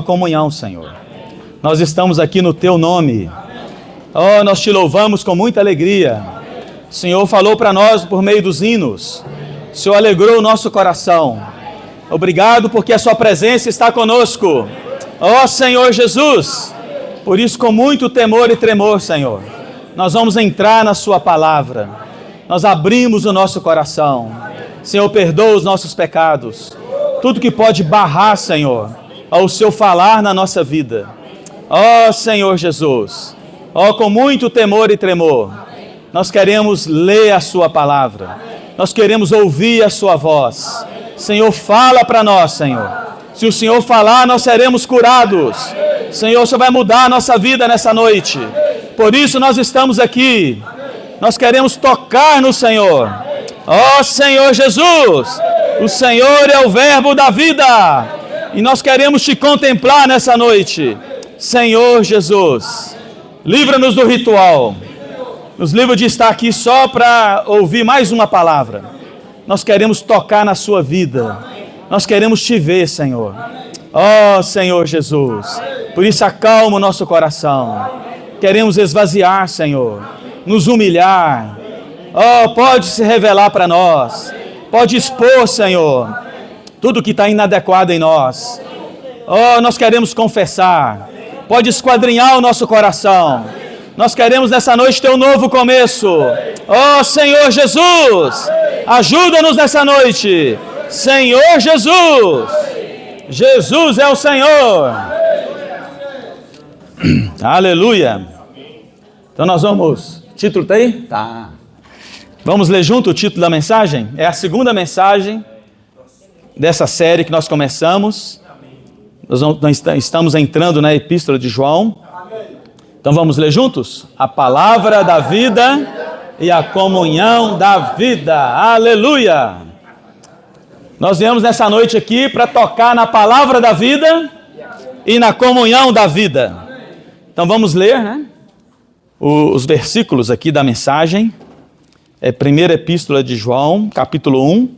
Comunhão, Senhor. Nós estamos aqui no Teu nome. Oh, nós Te louvamos com muita alegria. O Senhor falou para nós por meio dos hinos. O Senhor alegrou o nosso coração. Obrigado porque a Sua presença está conosco. Oh, Senhor Jesus. Por isso, com muito temor e tremor, Senhor, nós vamos entrar na Sua palavra. Nós abrimos o nosso coração. Senhor, perdoa os nossos pecados. Tudo que pode barrar, Senhor, ao Seu falar na nossa vida. Ó Senhor Jesus, ó, com muito temor e tremor, nós queremos ler a Sua palavra, nós queremos ouvir a Sua voz. Senhor, fala para nós, Senhor. Se o Senhor falar, nós seremos curados. Senhor, o Senhor vai mudar a nossa vida nessa noite. Por isso nós estamos aqui. Nós queremos tocar no Senhor. Ó Senhor Jesus, o Senhor é o verbo da vida. E nós queremos Te contemplar nessa noite. Senhor Jesus, livra-nos do ritual. Nos livra de estar aqui só para ouvir mais uma palavra. Nós queremos tocar na Sua vida. Nós queremos Te ver, Senhor. Ó Senhor Jesus. Por isso acalma o nosso coração. Queremos esvaziar, Senhor. Nos humilhar. Ó, pode se revelar para nós. Pode expor, Senhor, tudo que está inadequado em nós. Oh, nós queremos confessar. Pode esquadrinhar o nosso coração. Nós queremos nessa noite ter um novo começo. Oh, Senhor Jesus, ajuda-nos nessa noite. Senhor Jesus. Jesus é o Senhor. Aleluia. Então nós vamos... Título tá aí? Tá. Vamos ler junto o título da mensagem? É a segunda mensagem dessa série que nós começamos. Nós estamos entrando na Epístola de João. Então vamos ler juntos? A palavra da vida e a comunhão da vida. Aleluia! Nós viemos nessa noite aqui para tocar na palavra da vida e na comunhão da vida. Então vamos ler, né? Os versículos aqui da mensagem. É a primeira Epístola de João, capítulo 1.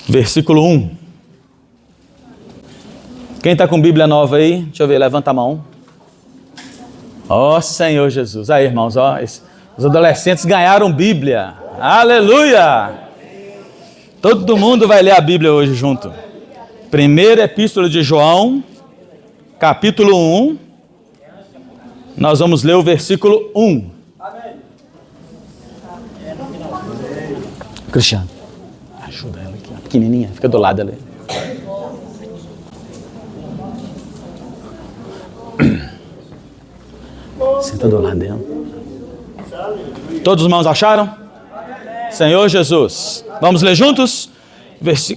Versículo 1. Quem está com Bíblia nova aí? Deixa eu ver, levanta a mão. Ó Senhor Jesus. Aí, irmãos, ó, os adolescentes ganharam Bíblia. Aleluia! Todo mundo vai ler a Bíblia hoje junto. Primeira Epístola de João, capítulo 1. Nós vamos ler o versículo 1. Cristiano, ajuda ela aqui, pequenininha, fica do lado dela. Senta do lado dela. Todos os irmãos acharam? Senhor Jesus. Vamos ler juntos?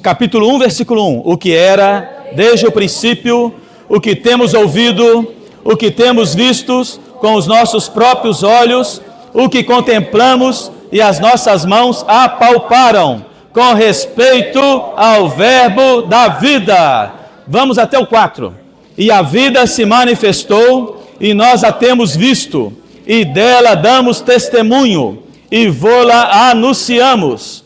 Capítulo 1, versículo 1. O que era desde o princípio, o que temos ouvido, o que temos visto com os nossos próprios olhos, o que contemplamos e as nossas mãos apalparam com respeito ao verbo da vida. Vamos até o 4. E a vida se manifestou e nós a temos visto e dela damos testemunho e vô-la anunciamos,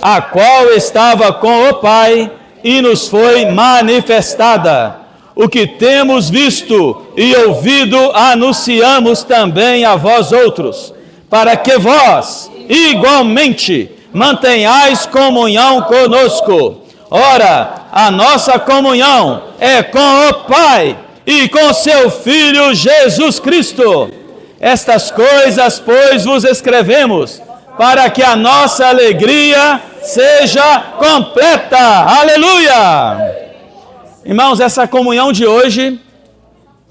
a qual estava com o Pai e nos foi manifestada. O que temos visto e ouvido anunciamos também a vós outros, para que vós, igualmente, mantenhais comunhão conosco. Ora, a nossa comunhão é com o Pai e com seu Filho Jesus Cristo. Estas coisas, pois, vos escrevemos, para que a nossa alegria seja completa. Aleluia! Irmãos, essa comunhão de hoje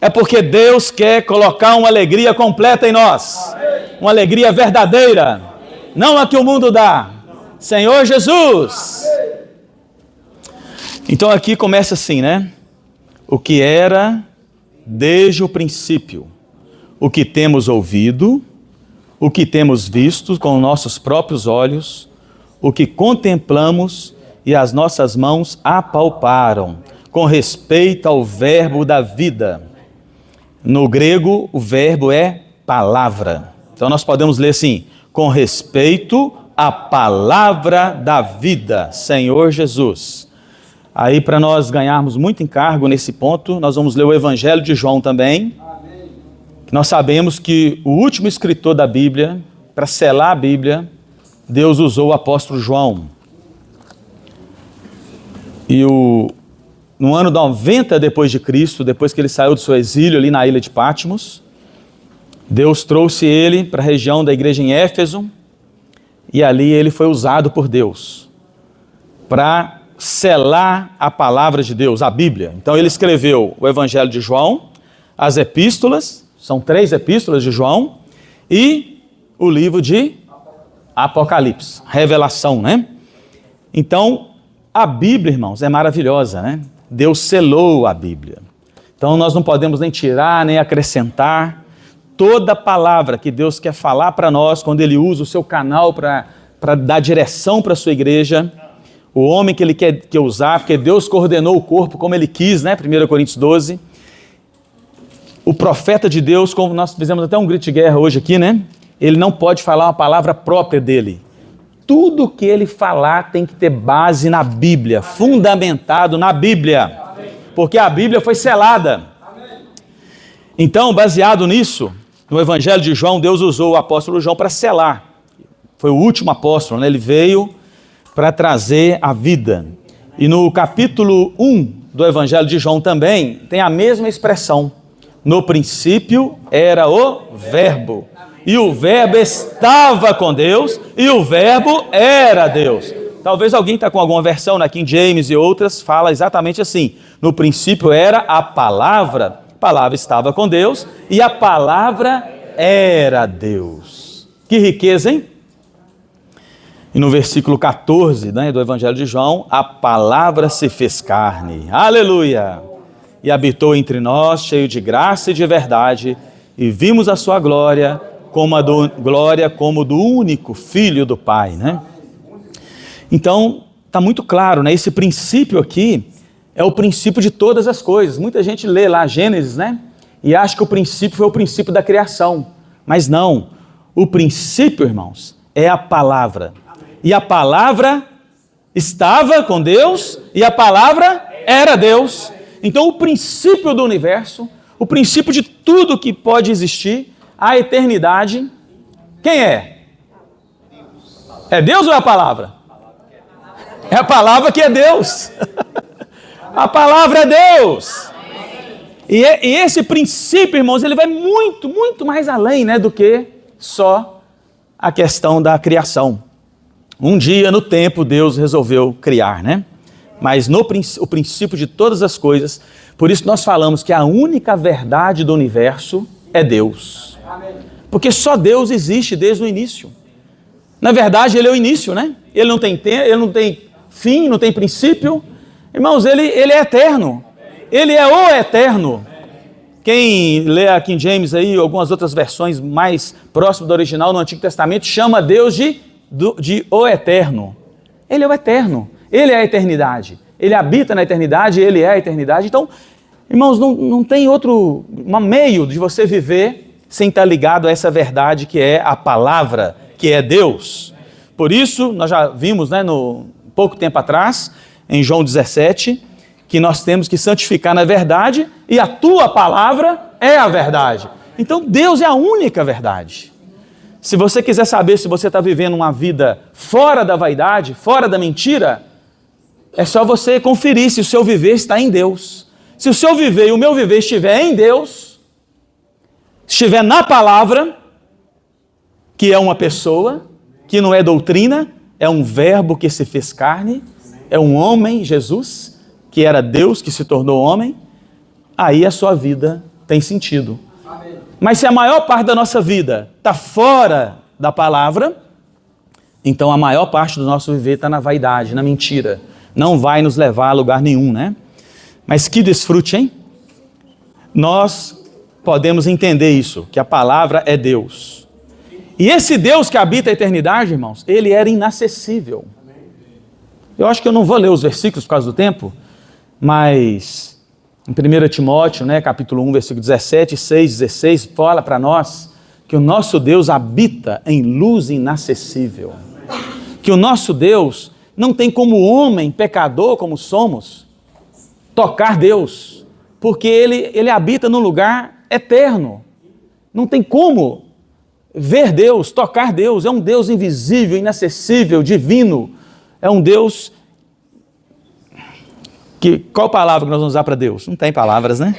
é porque Deus quer colocar uma alegria completa em nós. Uma alegria verdadeira, não a que o mundo dá. Senhor Jesus. Então aqui começa assim, né? O que era desde o princípio, o que temos ouvido, o que temos visto com nossos próprios olhos, o que contemplamos e as nossas mãos apalparam, com respeito ao verbo da vida. No grego, o verbo é palavra. Então nós podemos ler assim, com respeito à palavra da vida, Senhor Jesus. Aí, para nós ganharmos muito encargo nesse ponto, nós vamos ler o Evangelho de João também. Amém. Nós sabemos que o último escritor da Bíblia, para selar a Bíblia, Deus usou o apóstolo João. E no ano 90 depois de Cristo, depois que ele saiu do seu exílio ali na ilha de Patmos, Deus trouxe ele para a região da igreja em Éfeso, e ali ele foi usado por Deus para selar a palavra de Deus, a Bíblia. Então ele escreveu o Evangelho de João, as epístolas, são 3 epístolas de João, e o livro de Apocalipse, Revelação, né? Então, a Bíblia, irmãos, é maravilhosa, né? Deus selou a Bíblia. Então nós não podemos nem tirar, nem acrescentar. Toda palavra que Deus quer falar para nós, quando Ele usa o seu canal para dar direção para a sua igreja, o homem que Ele quer usar, porque Deus coordenou o corpo como Ele quis, né? 1 Coríntios 12. O profeta de Deus, como nós fizemos até um grito de guerra hoje aqui, né? Ele não pode falar uma palavra própria dele. Tudo que ele falar tem que ter base na Bíblia, fundamentado na Bíblia, porque a Bíblia foi selada. Então, baseado nisso, no Evangelho de João, Deus usou o apóstolo João para selar. Foi o último apóstolo, né? Ele veio para trazer a vida. E no capítulo 1 do Evangelho de João também, tem a mesma expressão. No princípio era o Verbo. E o Verbo estava com Deus, e o Verbo era Deus. Talvez alguém está com alguma versão na King James e outras, fala exatamente assim. No princípio era a palavra estava com Deus, e a palavra era Deus. Que riqueza, hein? E no versículo 14, né, do Evangelho de João, a palavra se fez carne. Aleluia! E habitou entre nós, cheio de graça e de verdade, e vimos a sua glória, como do único Filho do Pai, né? Então, está muito claro, né? Esse princípio aqui é o princípio de todas as coisas. Muita gente lê lá Gênesis, né? E acha que o princípio foi o princípio da criação. Mas não. O princípio, irmãos, é a palavra. E a palavra estava com Deus e a palavra era Deus. Então, o princípio do universo, o princípio de tudo que pode existir, a eternidade, quem é? É Deus ou é a palavra? É a palavra que é Deus. A palavra é Deus. E esse princípio, irmãos, ele vai muito, muito mais além, né, do que só a questão da criação. Um dia, no tempo, Deus resolveu criar, né? Mas o princípio de todas as coisas, por isso nós falamos que a única verdade do universo é Deus. Porque só Deus existe desde o início. Na verdade, Ele é o início, né? Ele não tem fim, não tem princípio. Irmãos, Ele é eterno. Ele é o eterno. Quem lê a King James aí, algumas outras versões mais próximas do original no Antigo Testamento, chama Deus de o eterno. Ele é o eterno. Ele é a eternidade. Ele habita na eternidade, Ele é a eternidade. Então, irmãos, não tem outro meio de você viver sem estar ligado a essa verdade que é a palavra, que é Deus. Por isso, nós já vimos, né, pouco tempo atrás, em João 17, que nós temos que santificar na verdade e a tua palavra é a verdade. Então, Deus é a única verdade. Se você quiser saber se você está vivendo uma vida fora da vaidade, fora da mentira, é só você conferir se o seu viver está em Deus. Se o seu viver e o meu viver estiver em Deus, estiver na palavra, que é uma pessoa, que não é doutrina, é um verbo que se fez carne, é um homem, Jesus, que era Deus, que se tornou homem, aí a sua vida tem sentido. Amém. Mas se a maior parte da nossa vida está fora da palavra, então a maior parte do nosso viver está na vaidade, na mentira. Não vai nos levar a lugar nenhum, né? Mas que desfrute, hein? Nós podemos entender isso, que a palavra é Deus. E esse Deus que habita a eternidade, irmãos, Ele era inacessível. Eu acho que eu não vou ler os versículos por causa do tempo, mas em 1 Timóteo, né, capítulo 1, versículo 17, 6, 16, fala para nós que o nosso Deus habita em luz inacessível. Que o nosso Deus não tem como homem, pecador como somos, tocar Deus, porque ele habita num lugar eterno. Não tem como ver Deus, tocar Deus. É um Deus invisível, inacessível, divino. É um Deus que... Qual palavra que nós vamos usar para Deus? Não tem palavras, né?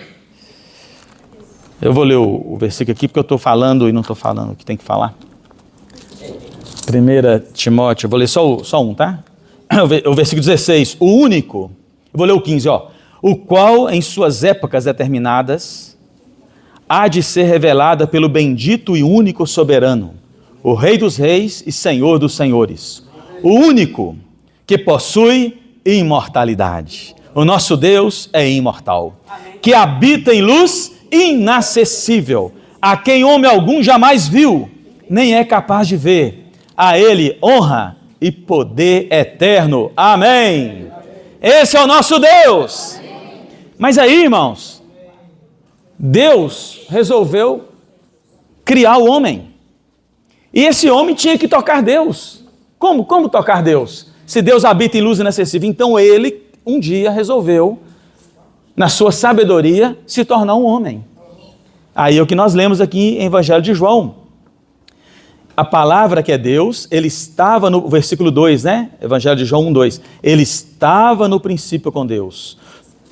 Eu vou ler o versículo aqui, porque eu estou falando e não estou falando o que tem que falar. 1 Timóteo, eu vou ler só um, tá? O versículo 16, o único, eu vou ler o 15, ó. O qual em suas épocas determinadas há de ser revelada pelo bendito e único soberano, o Rei dos reis e Senhor dos senhores, o único que possui imortalidade. O nosso Deus é imortal, que habita em luz inacessível, a quem homem algum jamais viu, nem é capaz de ver. A Ele honra e poder eterno. Amém. Esse é o nosso Deus. Mas aí, irmãos, Deus resolveu criar o homem. E esse homem tinha que tocar Deus. Como tocar Deus? Se Deus habita em luz inacessível. Então ele, um dia, resolveu, na sua sabedoria, se tornar um homem. Aí é o que nós lemos aqui em Evangelho de João. A palavra que é Deus, ele estava no versículo 2, né? Evangelho de João 1:2. Ele estava no princípio com Deus.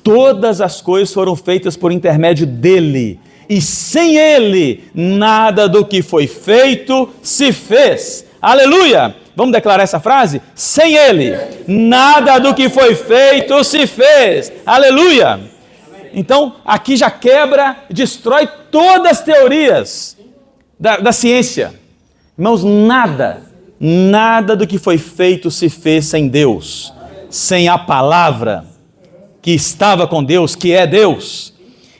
Todas as coisas foram feitas por intermédio dele. E sem ele, nada do que foi feito se fez. Aleluia! Vamos declarar essa frase? Sem ele, nada do que foi feito se fez. Aleluia! Então, aqui já quebra, destrói todas as teorias da ciência. Irmãos, nada do que foi feito se fez sem Deus, sem a palavra que estava com Deus, que é Deus.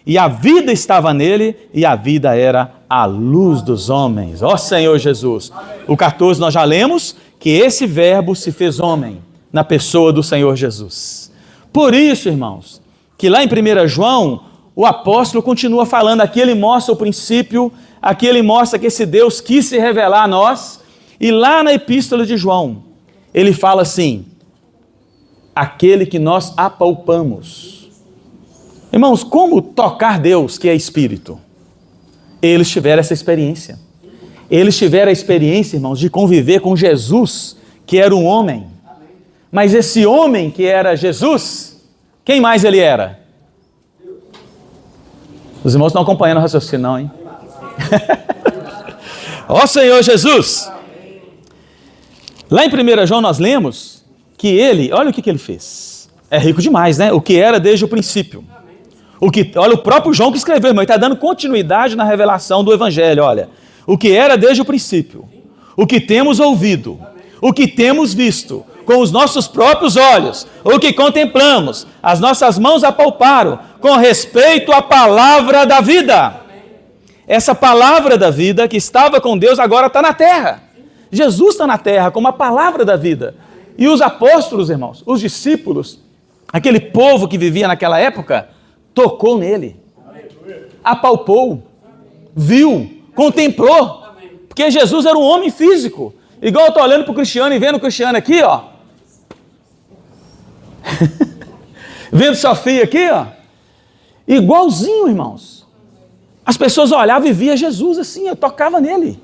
E a vida estava nele, e a vida era a luz dos homens. Ó Senhor Jesus! O 14 nós já lemos que esse verbo se fez homem na pessoa do Senhor Jesus. Por isso, irmãos, que lá em 1 João, o apóstolo continua falando, aqui ele mostra o princípio, aqui ele mostra que esse Deus quis se revelar a nós, e lá na epístola de João, ele fala assim, aquele que nós apalpamos. Irmãos, como tocar Deus, que é Espírito? Eles tiveram essa experiência. Eles tiveram a experiência, irmãos, de conviver com Jesus, que era um homem. Mas esse homem que era Jesus, quem mais ele era? Os irmãos estão acompanhando o raciocínio, não, hein? Ó Senhor Jesus! Lá em 1 João nós lemos que ele, olha o que ele fez. É rico demais, né? O que era desde o princípio. Olha o próprio João que escreveu, irmão, ele está dando continuidade na revelação do Evangelho, olha. O que era desde o princípio, o que temos ouvido, o que temos visto, com os nossos próprios olhos, o que contemplamos, as nossas mãos apalparam, com respeito à palavra da vida. Essa palavra da vida que estava com Deus agora está na terra. Jesus está na terra como a palavra da vida. E os apóstolos, irmãos, os discípulos, aquele povo que vivia naquela época, tocou nele, apalpou, viu, contemplou, porque Jesus era um homem físico. Igual eu estou olhando para o Cristiano e vendo o Cristiano aqui, ó. Vendo Sofia aqui, ó. Igualzinho, irmãos. As pessoas olhavam e via Jesus assim, eu tocava nele.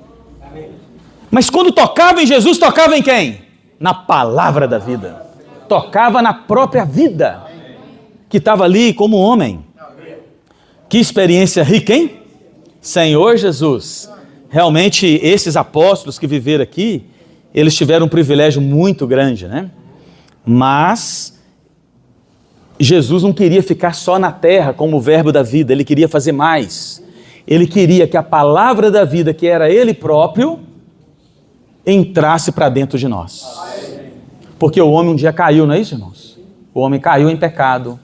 Mas quando tocava em Jesus, tocava em quem? Na palavra da vida. Tocava na própria vida, que estava ali como homem. Que experiência rica, hein? Senhor Jesus. Realmente, esses apóstolos que viveram aqui, eles tiveram um privilégio muito grande, né? Mas Jesus não queria ficar só na terra como o verbo da vida, ele queria fazer mais. Ele queria que a palavra da vida, que era ele próprio, entrasse para dentro de nós. Porque o homem um dia caiu, não é isso, irmãos? O homem caiu em pecado.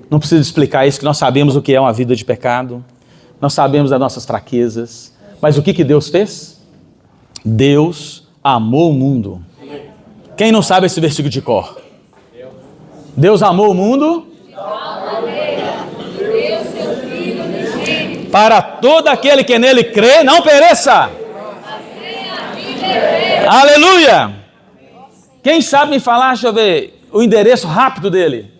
Não preciso explicar isso, que nós sabemos o que é uma vida de pecado. Nós sabemos das nossas fraquezas. Mas o que Deus fez? Deus amou o mundo. Quem não sabe esse versículo de cor? Deus amou o mundo para todo aquele que nele crê, não pereça. Aleluia! Quem sabe me falar, deixa eu ver, o endereço rápido dele?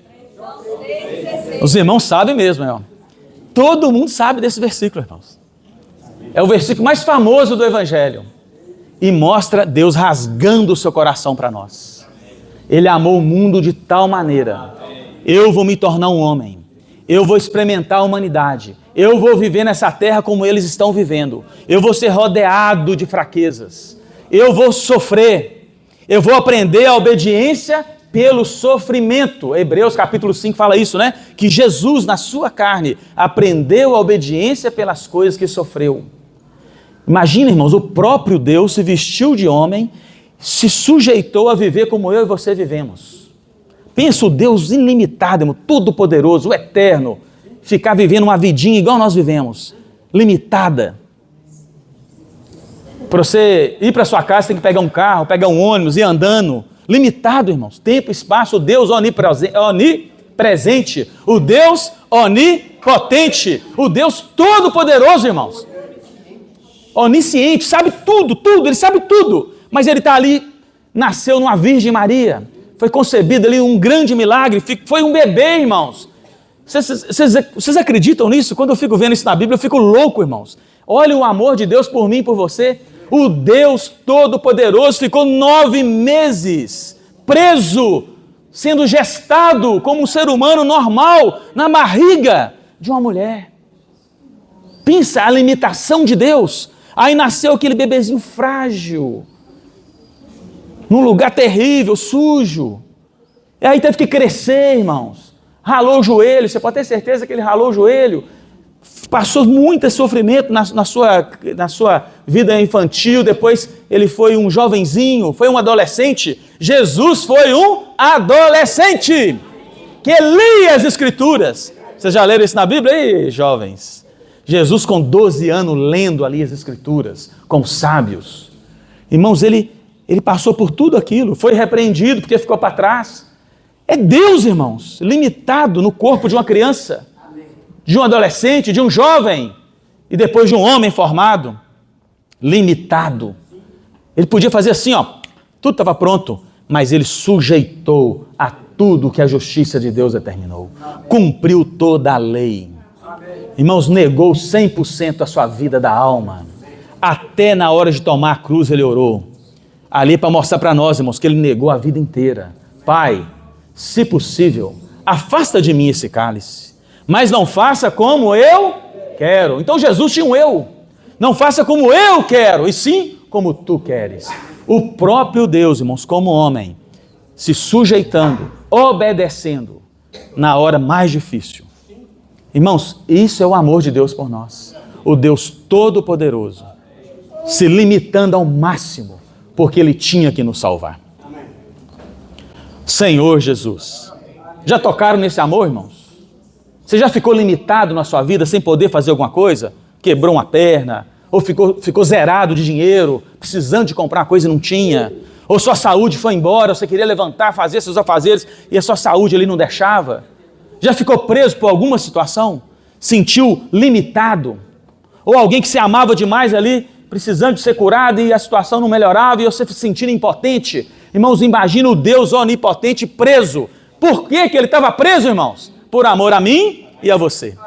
Os irmãos sabem mesmo, irmão. Todo mundo sabe desse versículo, irmãos. É o versículo mais famoso do Evangelho. E mostra Deus rasgando o seu coração para nós. Ele amou o mundo de tal maneira. Eu vou me tornar um homem. Eu vou experimentar a humanidade. Eu vou viver nessa terra como eles estão vivendo. Eu vou ser rodeado de fraquezas. Eu vou sofrer. Eu vou aprender a obediência pelo sofrimento. Hebreus capítulo 5 fala isso, né? Que Jesus, na sua carne, aprendeu a obediência pelas coisas que sofreu. Imagina, irmãos, o próprio Deus se vestiu de homem, se sujeitou a viver como eu e você vivemos. Pensa o Deus ilimitado, irmão, todo-poderoso, o eterno, ficar vivendo uma vidinha igual nós vivemos, limitada. Para você ir para sua casa, tem que pegar um carro, pegar um ônibus, ir andando. Limitado, irmãos. Tempo, espaço, o Deus onipresente, o Deus onipotente, o Deus todo-poderoso, irmãos. Onisciente, sabe tudo, ele sabe tudo. Mas ele está ali, nasceu numa Virgem Maria, foi concebido ali um grande milagre, foi um bebê, irmãos. Vocês acreditam nisso? Quando eu fico vendo isso na Bíblia, eu fico louco, irmãos. Olha o amor de Deus por mim e por você. O Deus Todo-Poderoso ficou 9 meses preso, sendo gestado como um ser humano normal na barriga de uma mulher. Pensa a limitação de Deus. Aí nasceu aquele bebezinho frágil, num lugar terrível, sujo. E aí teve que crescer, irmãos. Ralou o joelho, você pode ter certeza que ele ralou o joelho. Passou muito sofrimento na sua vida infantil, depois ele foi um jovenzinho, foi um adolescente. Jesus foi um adolescente que lia as Escrituras. Vocês já leram isso na Bíblia aí, jovens? Jesus com 12 anos lendo ali as Escrituras, com sábios. Irmãos, ele passou por tudo aquilo, foi repreendido porque ficou para trás. É Deus, irmãos, limitado no corpo de uma criança, de um adolescente, de um jovem, e depois de um homem formado, limitado. Ele podia fazer assim, ó, tudo estava pronto, mas ele sujeitou a tudo que a justiça de Deus determinou. Cumpriu toda a lei. Irmãos, negou 100% a sua vida da alma. Até na hora de tomar a cruz ele orou. Ali para mostrar para nós, irmãos, que ele negou a vida inteira. Pai, se possível, afasta de mim esse cálice, mas não faça como eu quero. Então Jesus tinha um eu. Não faça como eu quero, e sim como tu queres. O próprio Deus, irmãos, como homem, se sujeitando, obedecendo na hora mais difícil. Irmãos, isso é o amor de Deus por nós. O Deus Todo-Poderoso, se limitando ao máximo, porque Ele tinha que nos salvar. Senhor Jesus, já tocaram nesse amor, irmãos? Você já ficou limitado na sua vida sem poder fazer alguma coisa? Quebrou uma perna, ou ficou zerado de dinheiro, precisando de comprar uma coisa e não tinha? Ou sua saúde foi embora, você queria levantar, fazer seus afazeres e a sua saúde ali não deixava? Já ficou preso por alguma situação? Sentiu limitado? Ou alguém que se amava demais ali, precisando de ser curado e a situação não melhorava e você se sentindo impotente? Irmãos, imagina o Deus onipotente preso. Por que ele estava preso, irmãos? Por amor a mim e a você.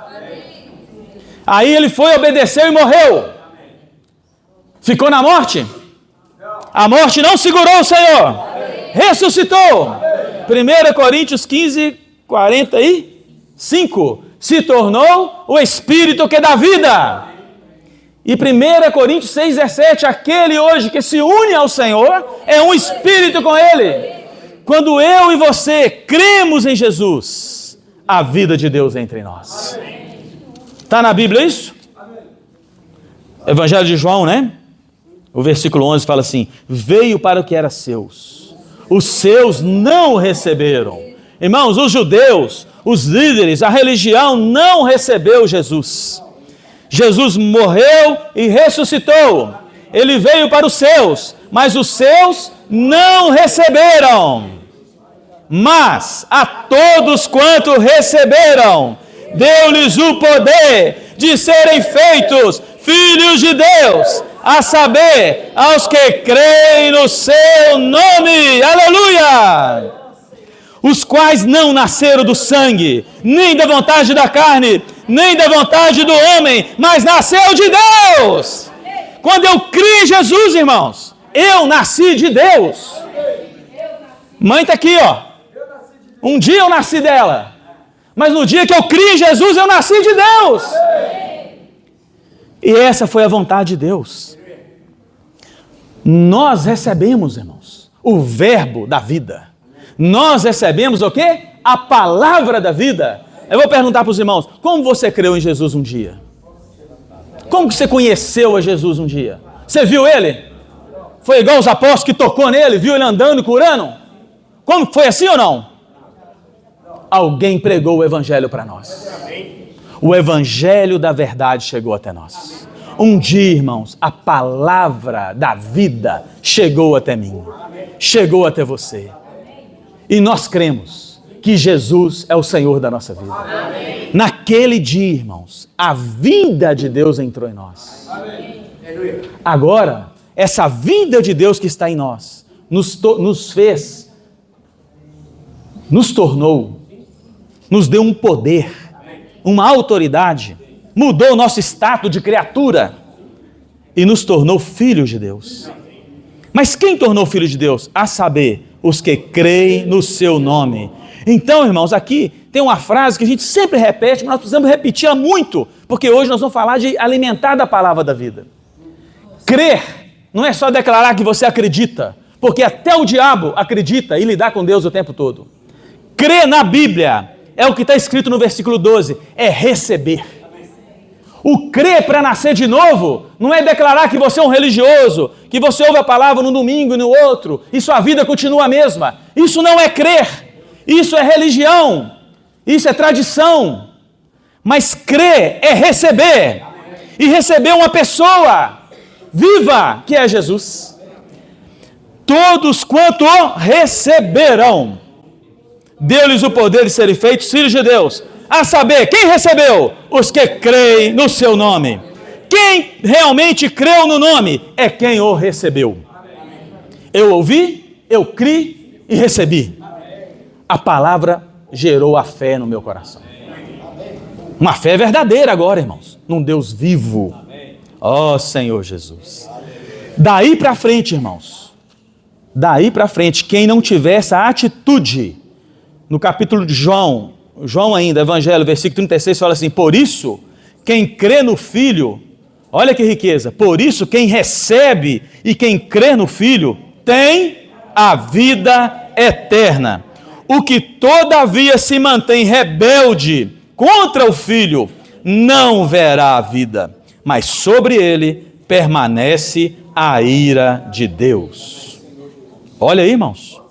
Aí ele foi, obedeceu e morreu. Ficou na morte? A morte não segurou o Senhor. Ressuscitou. 1 Coríntios 15, 45. Se tornou o Espírito que dá vida. E 1 Coríntios 6, 17. Aquele hoje que se une ao Senhor é um Espírito com Ele. Quando eu e você cremos em Jesus, a vida de Deus é entre nós. Está na Bíblia isso? Evangelho de João, né? O versículo 11 fala assim: veio para o que era seus, os seus não o receberam. Irmãos, os judeus, os líderes, a religião não recebeu Jesus. Jesus morreu e ressuscitou. Ele veio para os seus, mas os seus não receberam. Mas a todos quanto receberam, deu-lhes o poder de serem feitos filhos de Deus, a saber, aos que creem no seu nome. Aleluia! os quais não nasceram do sangue, nem da vontade da carne, nem da vontade do homem, mas nasceu de Deus. Quando eu criei em Jesus, irmãos, eu nasci de Deus. Mãe está aqui, ó. Um dia eu nasci dela, mas no dia que eu criei em Jesus, eu nasci de Deus. E essa foi a vontade de Deus. Nós recebemos, irmãos, o verbo da vida. Nós recebemos o quê? A palavra da vida. Eu vou perguntar para os irmãos, como você creu em Jesus um dia? Como que você conheceu a Jesus um dia? Você viu ele? Foi igual os apóstolos que tocou nele, viu ele andando e curando? Como foi assim ou não? Alguém pregou o evangelho para nós. O evangelho da verdade chegou até nós. Um dia, irmãos, a palavra da vida chegou até mim, chegou até você. E nós cremos que Jesus é o Senhor da nossa vida. Amém. Naquele dia, irmãos, a vida de Deus entrou em nós. Amém. Agora, essa vida de Deus que está em nós, nos tornou, nos deu um poder, uma autoridade, mudou o nosso status de criatura e nos tornou filhos de Deus. Mas quem tornou filho de Deus? A saber, os que creem no seu nome. Então, irmãos, aqui tem uma frase que a gente sempre repete, mas nós precisamos repetir muito, porque hoje nós vamos falar de alimentar da palavra da vida. Crer não é só declarar que você acredita, porque até o diabo acredita e lidar com Deus o tempo todo. Crer na Bíblia é o que está escrito no versículo 12, é receber. O crer para nascer de novo não é declarar que você é um religioso, que você ouve a palavra no domingo e no outro, e sua vida continua a mesma. Isso não é crer, isso é religião, isso é tradição. Mas crer é receber, e receber uma pessoa viva, que é Jesus. Todos quanto receberão, deu-lhes o poder de serem feitos filhos de Deus. A saber, quem recebeu? Os que creem no seu nome. Quem realmente creu no nome é quem o recebeu. Eu ouvi, eu criei e recebi. A palavra gerou a fé no meu coração. Uma fé verdadeira agora, irmãos, num Deus vivo. Ó Senhor Jesus. Daí para frente, irmãos, daí para frente, quem não tiver essa atitude, no capítulo de João ainda, Evangelho, versículo 36, fala assim, por isso, quem crê no Filho, olha que riqueza, por isso quem recebe e quem crê no Filho, tem a vida eterna. O que todavia se mantém rebelde contra o Filho, não verá a vida, mas sobre ele permanece a ira de Deus. Olha aí, irmãos.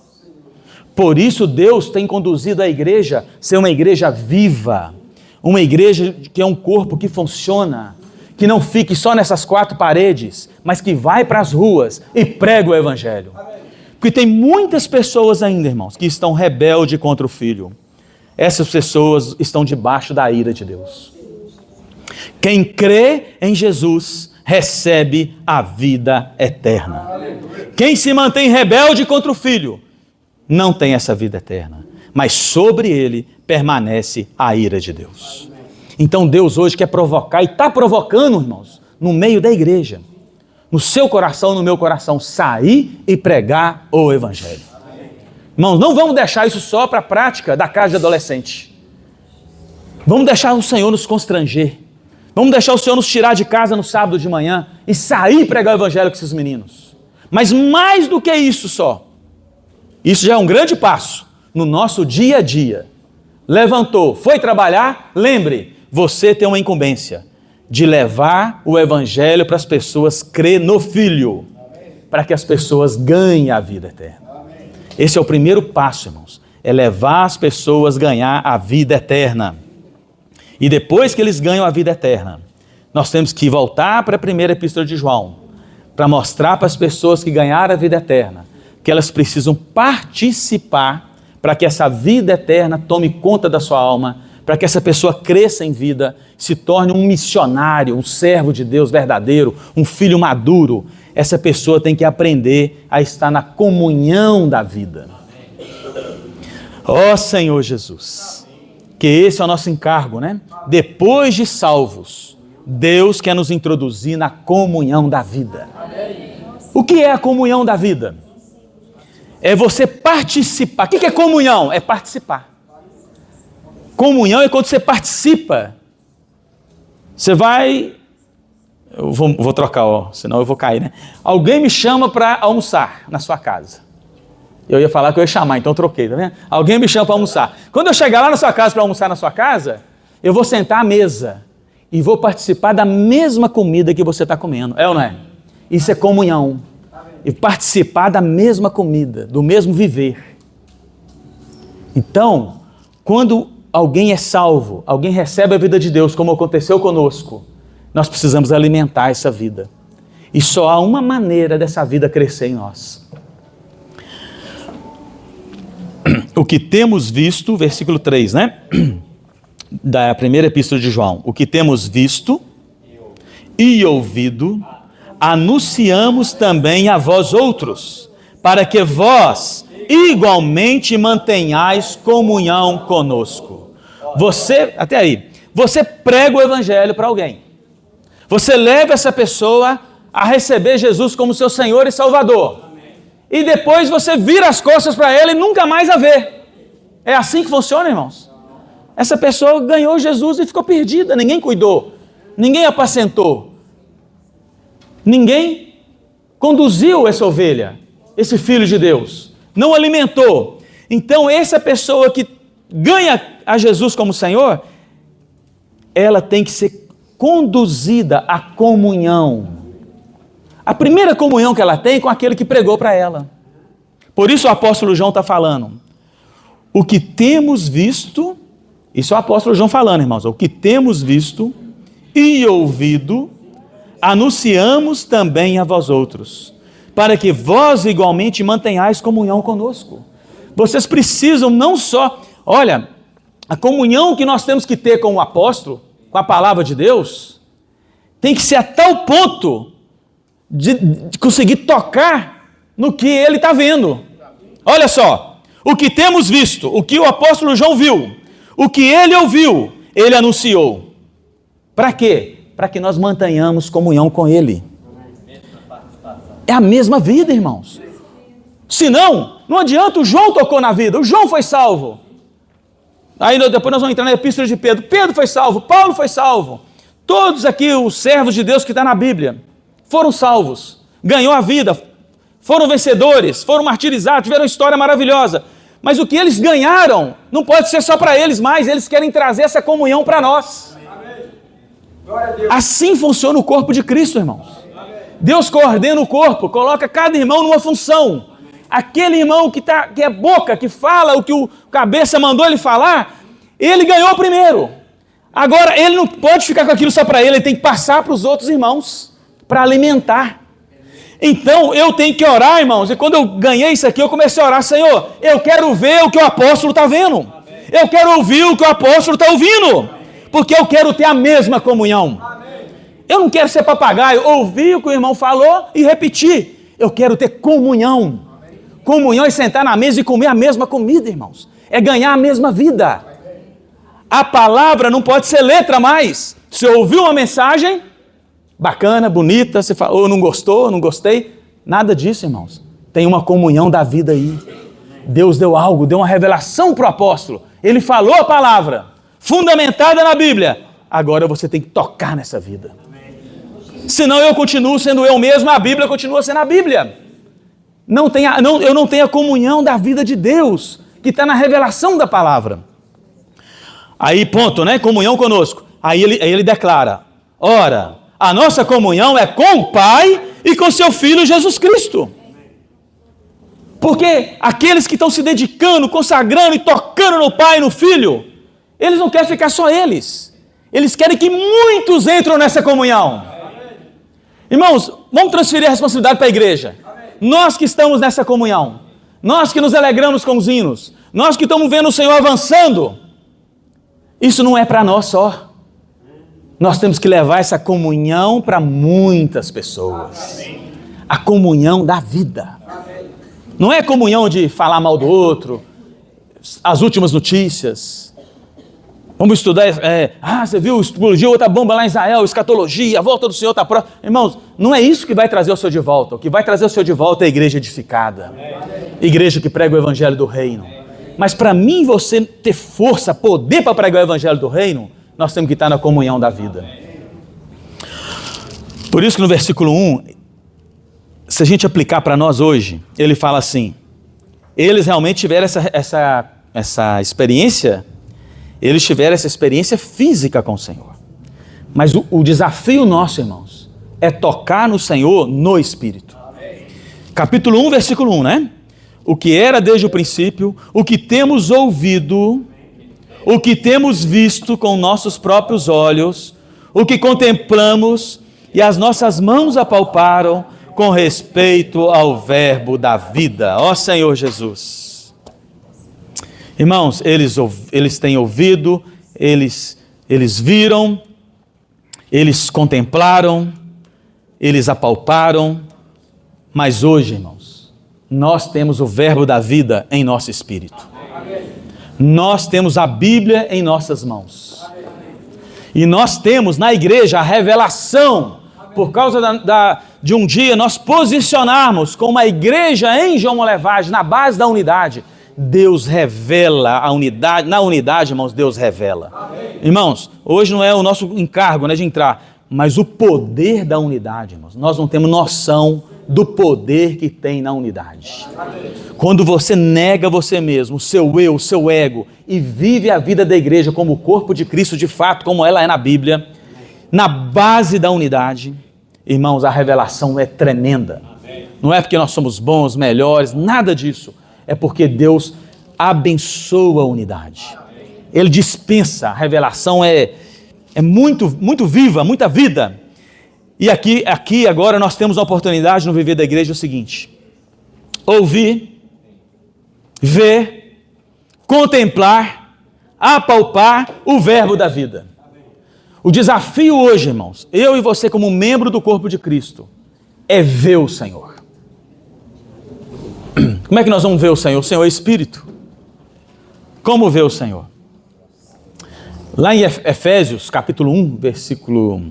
Por isso Deus tem conduzido a igreja a ser uma igreja viva, uma igreja que é um corpo que funciona, que não fique só nessas quatro paredes, mas que vai para as ruas e prega o evangelho. Porque tem muitas pessoas ainda, irmãos, que estão rebeldes contra o Filho. Essas pessoas estão debaixo da ira de Deus. Quem crê em Jesus recebe a vida eterna. Quem se mantém rebelde contra o Filho não tem essa vida eterna, mas sobre ele permanece a ira de Deus. Então Deus hoje quer provocar, e está provocando, irmãos, no meio da igreja, no seu coração, no meu coração, sair e pregar o evangelho. Irmãos, não vamos deixar isso só para a prática da casa de adolescente. Vamos deixar o Senhor nos constranger. Vamos deixar o Senhor nos tirar de casa no sábado de manhã e sair e pregar o evangelho com esses meninos. Mas mais do que isso só, isso já é um grande passo no nosso dia a dia. Levantou, foi trabalhar, lembre, você tem uma incumbência de levar o evangelho para as pessoas crer no Filho, para que as pessoas ganhem a vida eterna. Esse é o primeiro passo, irmãos, é levar as pessoas a ganhar a vida eterna. E depois que eles ganham a vida eterna, nós temos que voltar para a primeira epístola de João, para mostrar para as pessoas que ganharam a vida eterna, que elas precisam participar para que essa vida eterna tome conta da sua alma, para que essa pessoa cresça em vida, se torne um missionário, um servo de Deus verdadeiro, um filho maduro. Essa pessoa tem que aprender a estar na comunhão da vida. Ó Senhor Jesus, que esse é o nosso encargo, né? Depois de salvos, Deus quer nos introduzir na comunhão da vida. O que é a comunhão da vida? É você participar. O que é comunhão? É participar. Comunhão é quando você participa. Você vai... Eu vou trocar, senão eu vou cair, né? Alguém me chama para almoçar na sua casa. Eu ia falar que eu ia chamar, então eu troquei, tá vendo? Alguém me chama para almoçar. Quando eu chegar lá na sua casa para almoçar na sua casa, eu vou sentar à mesa e vou participar da mesma comida que você está comendo. É ou não é? Isso é comunhão. E participar da mesma comida, do mesmo viver. Então, quando alguém é salvo, alguém recebe a vida de Deus, como aconteceu conosco, nós precisamos alimentar essa vida. E só há uma maneira dessa vida crescer em nós. O que temos visto, versículo 3, né? Da primeira epístola de João. O que temos visto e ouvido, anunciamos também a vós outros, para que vós igualmente mantenhais comunhão conosco. Você, até aí, você prega o evangelho para alguém. Você leva essa pessoa a receber Jesus como seu Senhor e Salvador. E depois você vira as costas para ela e nunca mais a vê. É assim que funciona, irmãos? Essa pessoa ganhou Jesus e ficou perdida. Ninguém cuidou. Ninguém apacentou. Ninguém conduziu essa ovelha, esse filho de Deus. Não alimentou. Então, essa pessoa que ganha a Jesus como Senhor, ela tem que ser conduzida à comunhão. A primeira comunhão que ela tem é com aquele que pregou para ela. Por isso o apóstolo João está falando. O que temos visto, isso é o apóstolo João falando, irmãos. O que temos visto e ouvido, anunciamos também a vós outros, para que vós igualmente mantenhais comunhão conosco. Vocês precisam não só... Olha, a comunhão que nós temos que ter com o apóstolo, com a palavra de Deus, tem que ser a tal ponto de conseguir tocar no que ele está vendo. Olha só, o que temos visto, o que o apóstolo João viu, o que ele ouviu, ele anunciou. Para quê? Para que nós mantenhamos comunhão com ele. É a mesma vida, irmãos. Senão, não adianta, o João tocou na vida, o João foi salvo. Aí depois nós vamos entrar na epístola de Pedro. Pedro foi salvo, Paulo foi salvo. Todos aqui, os servos de Deus que estão na Bíblia, foram salvos, ganhou a vida, foram vencedores, foram martirizados, tiveram uma história maravilhosa. Mas o que eles ganharam não pode ser só para eles mais, eles querem trazer essa comunhão para nós. Assim funciona o corpo de Cristo, irmãos. Deus coordena o corpo, coloca cada irmão numa função. Aquele irmão que é boca, que fala o que o cabeça mandou ele falar, ele ganhou primeiro. Agora, ele não pode ficar com aquilo só para ele tem que passar para os outros irmãos, para alimentar. Então, eu tenho que orar, irmãos, e quando eu ganhei isso aqui, eu comecei a orar, Senhor, eu quero ver o que o apóstolo está vendo. Eu quero ouvir o que o apóstolo está ouvindo, porque eu quero ter a mesma comunhão. Eu não quero ser papagaio, ouvir o que o irmão falou e repetir. Eu quero ter comunhão. Comunhão é sentar na mesa e comer a mesma comida, irmãos. É ganhar a mesma vida. A palavra não pode ser letra mais. Você ouviu uma mensagem bacana, bonita, você falou, não gostou, não gostei. Nada disso, irmãos. Tem uma comunhão da vida aí. Deus deu algo, deu uma revelação para o apóstolo. Ele falou a palavra, fundamentada na Bíblia. Agora você tem que tocar nessa vida. Senão eu continuo sendo eu mesmo, a Bíblia continua sendo a Bíblia. Eu não tenho a comunhão da vida de Deus, que está na revelação da palavra. Aí, ponto, né? Comunhão conosco. Aí ele declara, ora, a nossa comunhão é com o Pai e com seu Filho Jesus Cristo. Porque aqueles que estão se dedicando, consagrando e tocando no Pai e no Filho, eles não querem ficar só eles. Eles querem que muitos entrem nessa comunhão. Irmãos, vamos transferir a responsabilidade para a igreja. Nós que estamos nessa comunhão, nós que nos alegramos com os hinos, nós que estamos vendo o Senhor avançando, isso não é para nós só. Nós temos que levar essa comunhão para muitas pessoas. A comunhão da vida. Não é comunhão de falar mal do outro, as últimas notícias. Vamos estudar, você viu, explodiu outra bomba lá em Israel, escatologia, a volta do Senhor está próxima. Irmãos, não é isso que vai trazer o Senhor de volta. O que vai trazer o Senhor de volta é a igreja edificada. Igreja que prega o evangelho do reino. Mas para mim e você ter força, poder para pregar o evangelho do reino, nós temos que estar na comunhão da vida. Por isso que no versículo 1, se a gente aplicar para nós hoje, ele fala assim, eles realmente tiveram essa experiência, eles tiveram essa experiência física com o Senhor. Mas o desafio nosso, irmãos, é tocar no Senhor no Espírito. Capítulo 1, versículo 1, né? O que era desde o princípio, o que temos ouvido, o que temos visto com nossos próprios olhos, o que contemplamos e as nossas mãos apalparam com respeito ao verbo da vida. Ó Senhor Jesus. Irmãos, eles têm ouvido, eles viram, eles contemplaram, eles apalparam, mas hoje, irmãos, nós temos o verbo da vida em nosso espírito. Nós temos a Bíblia em nossas mãos. E nós temos na igreja a revelação, por causa de um dia nós posicionarmos como uma igreja em João Molevade, na base da unidade. Deus revela a unidade, na unidade, irmãos, Deus revela. Amém. Irmãos, hoje não é o nosso encargo, né, de entrar, mas o poder da unidade, irmãos, nós não temos noção do poder que tem na unidade. Amém. Quando você nega você mesmo, o seu eu, o seu ego, e vive a vida da igreja como o corpo de Cristo, de fato, como ela é na Bíblia, na base da unidade, irmãos, a revelação é tremenda. Amém. Não é porque nós somos bons, melhores, nada disso. É porque Deus abençoa a unidade. Ele dispensa, a revelação é muito, muito viva, muita vida. E aqui agora nós temos a oportunidade no viver da igreja o seguinte: ouvir, ver, contemplar, apalpar o verbo da vida. O desafio hoje, irmãos, eu e você como membro do corpo de Cristo, é ver o Senhor. Como é que nós vamos ver o Senhor? O Senhor é Espírito. Como ver o Senhor? Lá em Efésios, capítulo 1, versículo...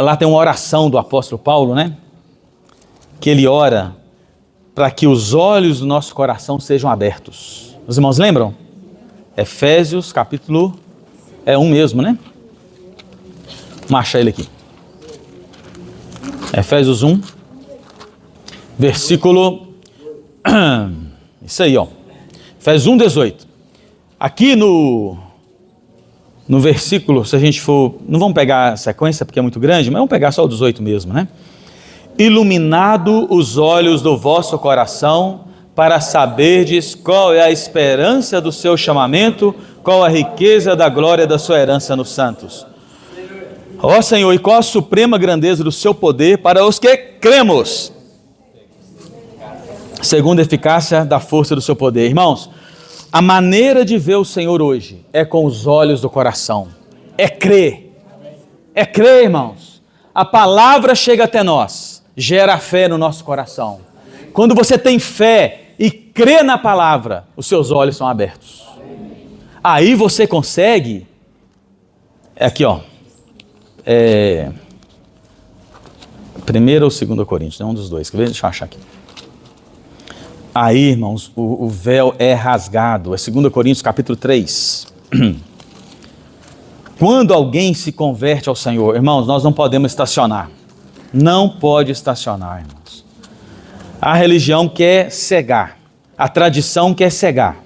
Lá tem uma oração do apóstolo Paulo, né? Que ele ora para que os olhos do nosso coração sejam abertos. Os irmãos lembram? Efésios, capítulo... É 1 mesmo, né? Vamos achar ele aqui. Efésios 1. Versículo, isso aí, ó, Efésios 1, 18. Aqui no versículo, se a gente for, não vamos pegar a sequência porque é muito grande, mas vamos pegar só o 18 mesmo, né? Iluminado os olhos do vosso coração, para saberdes qual é a esperança do seu chamamento, qual a riqueza da glória da sua herança nos santos. Ó Senhor, e qual a suprema grandeza do seu poder para os que cremos, segundo a eficácia da força do seu poder. Irmãos, a maneira de ver o Senhor hoje é com os olhos do coração. É crer, irmãos. A palavra chega até nós, gera fé no nosso coração. Quando você tem fé e crê na palavra, os seus olhos são abertos. Aí você consegue, aqui ó, 1 ou 2 Coríntios, é um dos dois, quer ver? Deixa eu achar aqui. Aí, irmãos, o véu é rasgado. É 2 Coríntios capítulo 3. Quando alguém se converte ao Senhor, irmãos, nós não podemos estacionar. Não pode estacionar, irmãos. A religião quer cegar. A tradição quer cegar.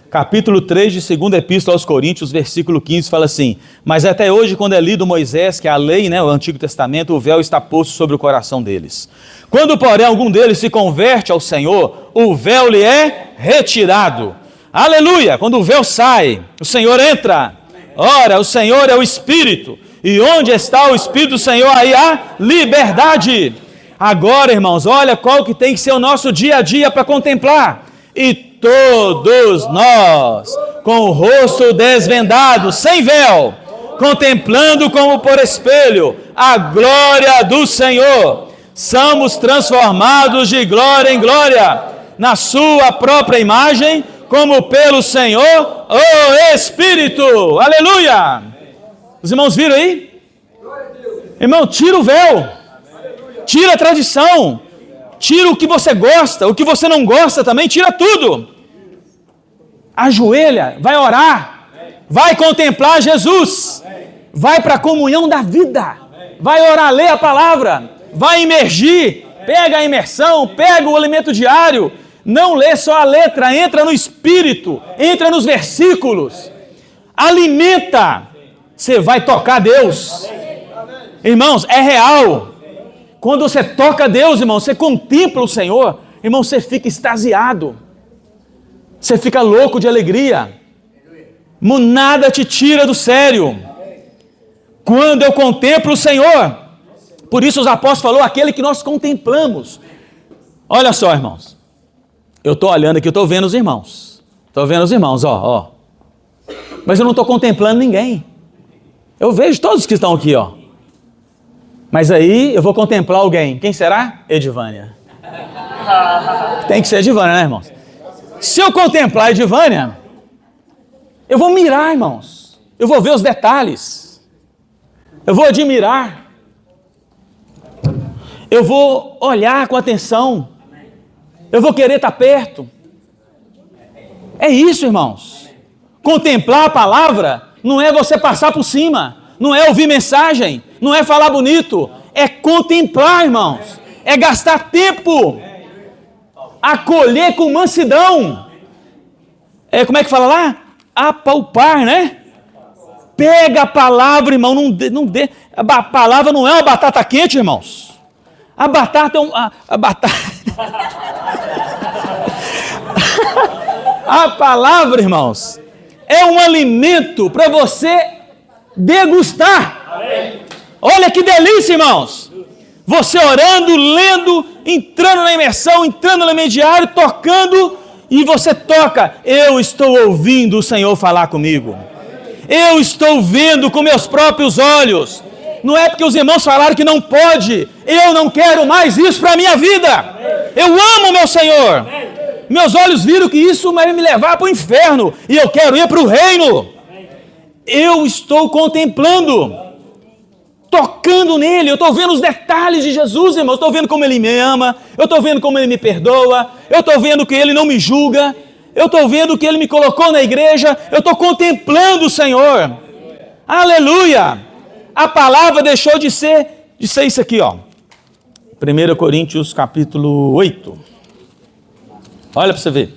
Capítulo 3 de 2ª Epístola aos Coríntios, versículo 15, fala assim: mas até hoje, quando é lido Moisés, que é a lei, né, o Antigo Testamento, o véu está posto sobre o coração deles. Quando, porém, algum deles se converte ao Senhor, o véu lhe é retirado. Aleluia! Quando o véu sai, o Senhor entra. Ora, o Senhor é o Espírito. E onde está o Espírito do Senhor, aí há liberdade. Agora, irmãos, olha qual que tem que ser o nosso dia a dia para contemplar. E todos nós, com o rosto desvendado, sem véu, contemplando como por espelho a glória do Senhor, somos transformados de glória em glória, na sua própria imagem, como pelo Senhor, o Espírito. Aleluia! Os irmãos viram aí? Irmão, tira o véu, tira a tradição, tira o que você gosta, o que você não gosta também, tira tudo. Ajoelha, vai orar, vai contemplar Jesus, vai para a comunhão da vida, vai orar, ler a palavra, vai imergir, pega a imersão, pega o alimento diário, não lê só a letra, entra no espírito, entra nos versículos, alimenta, você vai tocar Deus. Irmãos, é real. Quando você toca Deus, irmão, você contempla o Senhor, irmão, você fica extasiado, você fica louco de alegria, nada te tira do sério. Quando eu contemplo o Senhor, por isso os apóstolos falaram, aquele que nós contemplamos. Olha só, irmãos, eu estou olhando aqui, eu estou vendo os irmãos, ó, mas eu não estou contemplando ninguém, eu vejo todos que estão aqui, ó. Mas aí eu vou contemplar alguém. Quem será? Edivânia. Tem que ser Edivânia, né, irmãos? Se eu contemplar Edivânia, eu vou mirar, irmãos. Eu vou ver os detalhes. Eu vou admirar. Eu vou olhar com atenção. Eu vou querer estar perto. É isso, irmãos. Contemplar a palavra não é você passar por cima. Não é ouvir mensagem, não é falar bonito, é contemplar, irmãos, é gastar tempo, acolher com mansidão, como é que fala lá? Apalpar, né? Pega a palavra, irmão, a palavra não é uma batata quente, irmãos, a batata é a palavra, irmãos, é um alimento para você degustar. Amém. Olha que delícia, irmãos. Você orando, lendo, entrando na imersão, entrando no alimento diário, tocando, e você toca. Eu estou ouvindo o Senhor falar comigo. Eu estou vendo com meus próprios olhos. Não é porque os irmãos falaram que não pode. Eu não quero mais isso para a minha vida. Eu amo meu Senhor. Meus olhos viram que isso vai me levar para o inferno. E eu quero ir para o reino. Eu estou contemplando, tocando nele, eu estou vendo os detalhes de Jesus, irmão, eu estou vendo como ele me ama, eu estou vendo como ele me perdoa, eu estou vendo que ele não me julga, eu estou vendo que ele me colocou na igreja, eu estou contemplando o Senhor. Aleluia! A palavra deixou de ser isso aqui, ó. 1 Coríntios capítulo 8. Olha para você ver.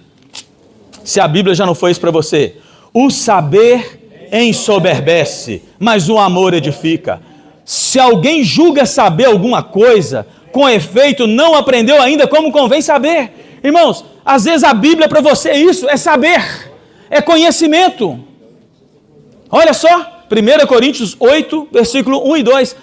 Se a Bíblia já não foi isso para você. O saber ensoberbece, mas o amor edifica. Se alguém julga saber alguma coisa, com efeito não aprendeu ainda como convém saber. Irmãos, às vezes a Bíblia para você é saber, é conhecimento. Olha só, 1 Coríntios 8, versículo 1 e 2,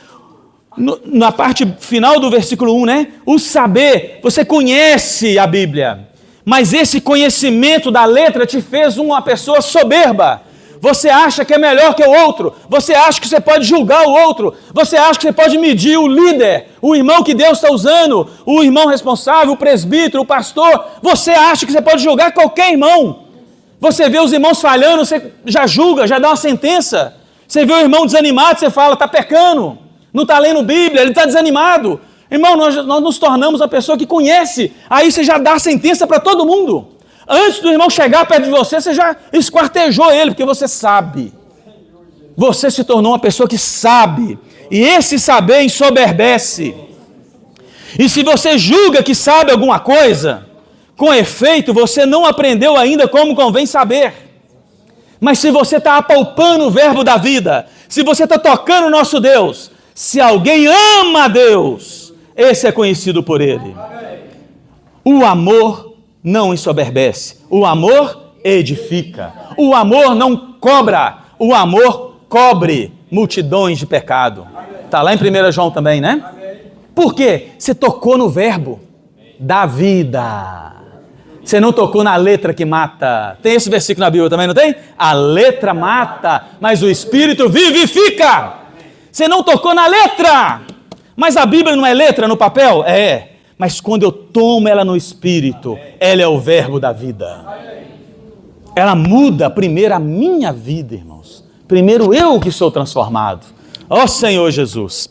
na parte final do versículo 1, né? O saber, você conhece a Bíblia, mas esse conhecimento da letra te fez uma pessoa soberba. Você acha que é melhor que o outro, você acha que você pode julgar o outro, você acha que você pode medir o líder, o irmão que Deus está usando, o irmão responsável, o presbítero, o pastor, você acha que você pode julgar qualquer irmão. Você vê os irmãos falhando, você já julga, já dá uma sentença. Você vê o irmão desanimado, você fala, está pecando, não está lendo Bíblia, ele está desanimado. Irmão, nós nos tornamos a pessoa que conhece, aí você já dá a sentença para todo mundo. Antes do irmão chegar perto de você, você já esquartejou ele, porque você sabe. Você se tornou uma pessoa que sabe. E esse saber ensoberbece. E se você julga que sabe alguma coisa, com efeito, você não aprendeu ainda como convém saber. Mas se você está apalpando o verbo da vida, se você está tocando o nosso Deus, se alguém ama a Deus, esse é conhecido por ele. O amor não ensoberbece, o amor edifica, o amor não cobra, o amor cobre multidões de pecado. Está lá em 1 João também, né? Por quê? Você tocou no verbo da vida. Você não tocou na letra que mata. Tem esse versículo na Bíblia também, não tem? A letra mata, mas o Espírito vivifica. Você não tocou na letra. Mas a Bíblia não é letra no papel? É. mas quando eu tomo ela no Espírito, ela é o verbo da vida. Ela muda primeiro a minha vida, irmãos. Primeiro eu que sou transformado. Ó Senhor Jesus.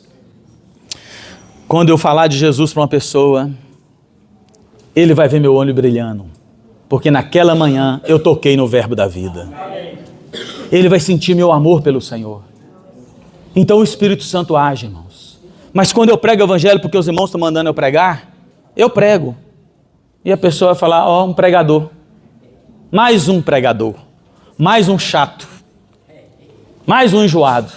Quando eu falar de Jesus para uma pessoa, ele vai ver meu olho brilhando, porque naquela manhã eu toquei no verbo da vida. Ele vai sentir meu amor pelo Senhor. Então o Espírito Santo age, irmãos. Mas quando eu prego o evangelho porque os irmãos estão mandando eu pregar, eu prego. E a pessoa vai falar, ó, um pregador. Mais um pregador. Mais um chato. Mais um enjoado.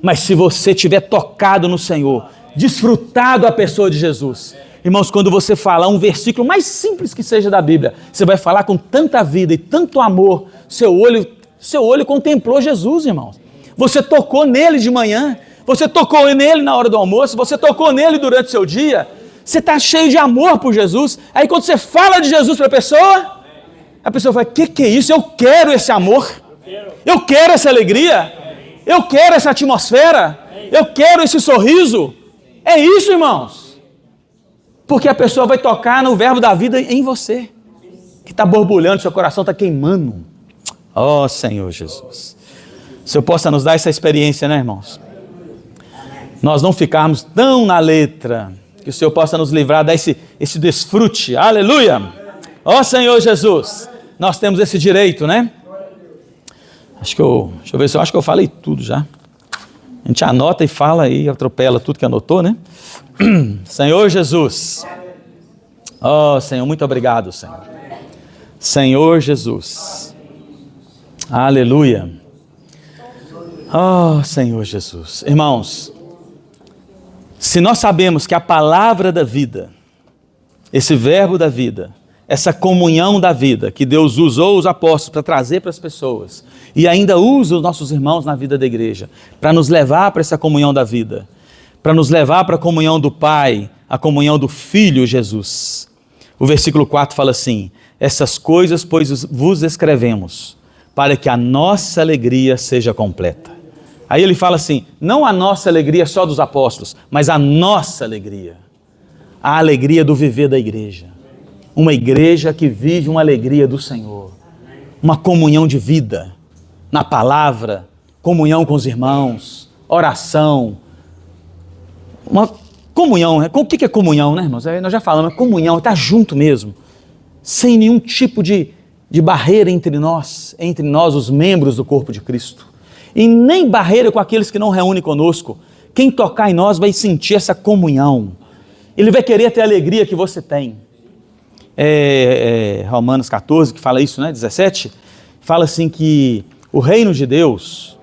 Mas se você tiver tocado no Senhor, desfrutado a pessoa de Jesus, irmãos, quando você falar um versículo mais simples que seja da Bíblia, você vai falar com tanta vida e tanto amor, seu olho contemplou Jesus, irmãos. Você tocou nele de manhã, você tocou nele na hora do almoço, você tocou nele durante o seu dia, você está cheio de amor por Jesus. Aí quando você fala de Jesus para a pessoa fala, que é isso? Eu quero esse amor, eu quero essa alegria, eu quero essa atmosfera, eu quero esse sorriso. É isso, irmãos. Porque a pessoa vai tocar no verbo da vida em você, que está borbulhando, seu coração está queimando. Ó Senhor Jesus. O Senhor possa nos dar essa experiência, né, irmãos? Nós não ficarmos tão na letra, que o Senhor possa nos livrar desse desfrute. Aleluia! Ó Senhor Jesus. Nós temos esse direito, né? Deixa eu ver se eu acho que eu falei tudo já. A gente anota e fala e atropela tudo que anotou, né? Senhor Jesus. Oh, Senhor, muito obrigado, Senhor. Senhor Jesus. Aleluia. Oh, Senhor Jesus. Irmãos, se nós sabemos que a palavra da vida, esse verbo da vida, essa comunhão da vida que Deus usou os apóstolos para trazer para as pessoas e ainda usa os nossos irmãos na vida da igreja para nos levar para essa comunhão da vida, para nos levar para a comunhão do Pai, a comunhão do Filho Jesus. O versículo 4 fala assim, essas coisas, pois, vos escrevemos, para que a nossa alegria seja completa. Aí ele fala assim, não a nossa alegria só dos apóstolos, mas a nossa alegria. A alegria do viver da igreja. Uma igreja que vive uma alegria do Senhor. Uma comunhão de vida na palavra, comunhão com os irmãos, oração. Uma comunhão, o que é comunhão, né, irmãos? Nós já falamos, comunhão, está junto mesmo, sem nenhum tipo de barreira entre nós, os membros do corpo de Cristo. E nem barreira com aqueles que não reúnem conosco. Quem tocar em nós vai sentir essa comunhão. Ele vai querer ter a alegria que você tem. Romanos 14, que fala isso, né? 17, fala assim que o reino de Deus,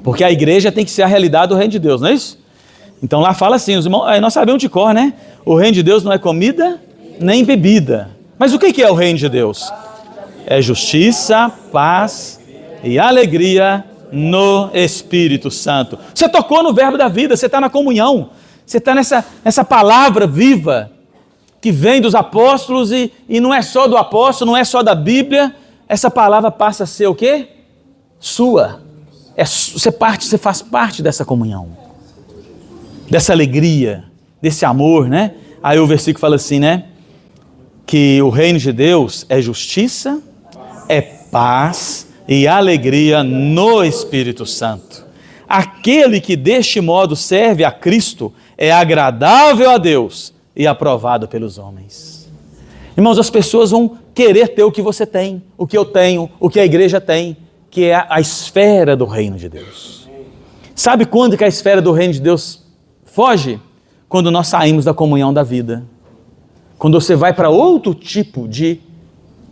porque a igreja tem que ser a realidade do reino de Deus, não é isso? Então lá fala assim, os irmãos, nós sabemos de cor, né? O reino de Deus não é comida nem bebida. Mas o que é o reino de Deus? É justiça, paz e alegria no Espírito Santo. Você tocou no verbo da vida, você está na comunhão, você está nessa palavra viva, que vem dos apóstolos e não é só do apóstolo, não é só da Bíblia, essa palavra passa a ser o quê? Sua. Você faz parte dessa comunhão, dessa alegria, desse amor, né? Aí o versículo fala assim, né? Que o reino de Deus é justiça, é paz e alegria no Espírito Santo. Aquele que deste modo serve a Cristo é agradável a Deus e aprovado pelos homens. Irmãos, as pessoas vão querer ter o que você tem, o que eu tenho, o que a igreja tem, que é a esfera do reino de Deus. Sabe quando que a esfera do reino de Deus foge? Quando nós saímos da comunhão da vida. Quando você vai para outro tipo de,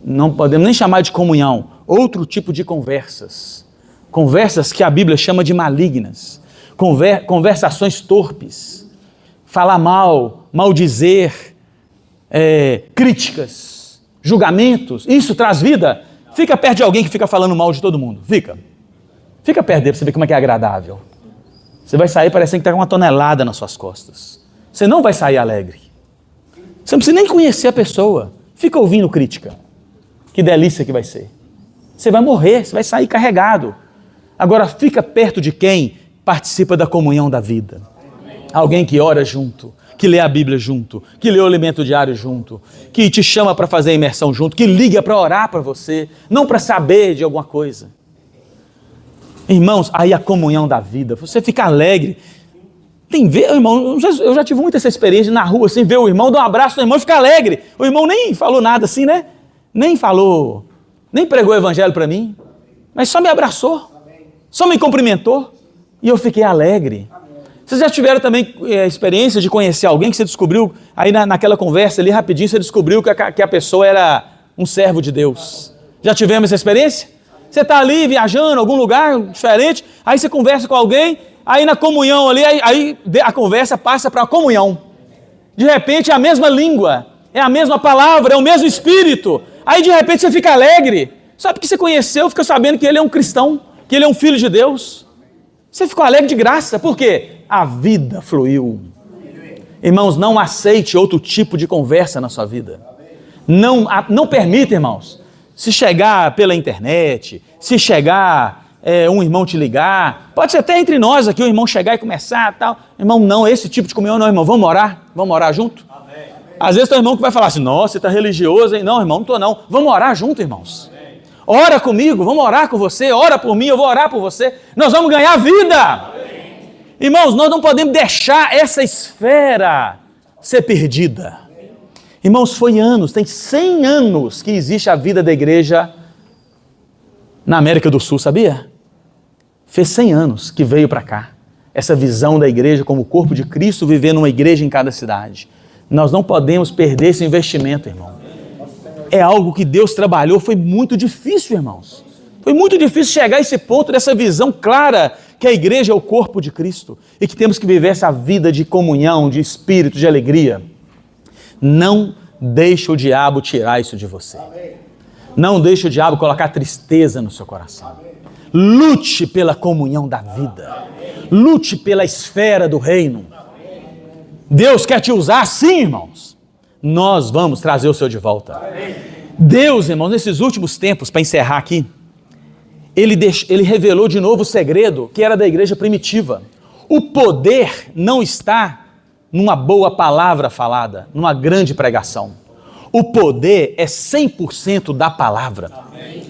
não podemos nem chamar de comunhão, outro tipo de conversas. Conversas que a Bíblia chama de malignas. Conversações torpes. Falar mal, maldizer, críticas, julgamentos, isso traz vida. Fica perto de alguém que fica falando mal de todo mundo, fica perto dele para você ver como é que é agradável. Você vai sair parecendo que está com uma tonelada nas suas costas. Você não vai sair alegre. Você não precisa nem conhecer a pessoa, fica ouvindo crítica. Que delícia que vai ser. Você vai morrer, você vai sair carregado. Agora fica perto de quem participa da comunhão da vida. Alguém que ora junto, que lê a Bíblia junto, que lê o alimento diário junto, que te chama para fazer a imersão junto, que liga para orar para você, não para saber de alguma coisa. Irmãos, aí a comunhão da vida, você fica alegre. Tem ver, irmão, eu já tive muita essa experiência na rua, assim, ver o irmão, dar um abraço no irmão e ficar alegre. O irmão nem falou nada assim, né? Nem falou, nem pregou o evangelho para mim, mas só me abraçou, só me cumprimentou e eu fiquei alegre. Vocês já tiveram também a experiência de conhecer alguém que você descobriu, aí naquela conversa ali rapidinho, você descobriu que a pessoa era um servo de Deus? Já tivemos essa experiência? Você está ali viajando em algum lugar diferente, aí você conversa com alguém, aí na comunhão ali, aí a conversa passa para a comunhão. De repente é a mesma língua, é a mesma palavra, é o mesmo espírito. Aí de repente você fica alegre, só porque você conheceu, fica sabendo que ele é um cristão, que ele é um filho de Deus. Você ficou alegre de graça, por quê? A vida fluiu. Irmãos, não aceite outro tipo de conversa na sua vida. Não permita, irmãos. Se chegar pela internet, se chegar um irmão te ligar, pode ser até entre nós aqui, o irmão chegar e começar tal. Irmão, não, esse tipo de comunhão não, irmão. Vamos orar junto? Amém. Às vezes tem um irmão que vai falar assim, nossa, você está religioso, hein? Não, irmão, não estou não. Vamos orar junto, irmãos. Amém. Ora comigo, vamos orar com você, ora por mim, eu vou orar por você. Nós vamos ganhar vida. Amém. Irmãos, nós não podemos deixar essa esfera ser perdida. Irmãos, tem 100 anos que existe a vida da igreja na América do Sul, sabia? Fez 100 anos que veio para cá. Essa visão da igreja como o corpo de Cristo, vivendo uma igreja em cada cidade. Nós não podemos perder esse investimento, irmão. É algo que Deus trabalhou, foi muito difícil, irmãos. Foi muito difícil chegar a esse ponto dessa visão clara que a igreja é o corpo de Cristo e que temos que viver essa vida de comunhão, de espírito, de alegria. Não deixe o diabo tirar isso de você. Não deixe o diabo colocar tristeza no seu coração. Lute pela comunhão da vida. Lute pela esfera do reino. Deus quer te usar assim, irmãos. Nós vamos trazer o Senhor de volta. Deus, irmãos, nesses últimos tempos, para encerrar aqui, Ele revelou de novo o segredo que era da igreja primitiva. O poder não está numa boa palavra falada, numa grande pregação. O poder é 100% da palavra. Amém.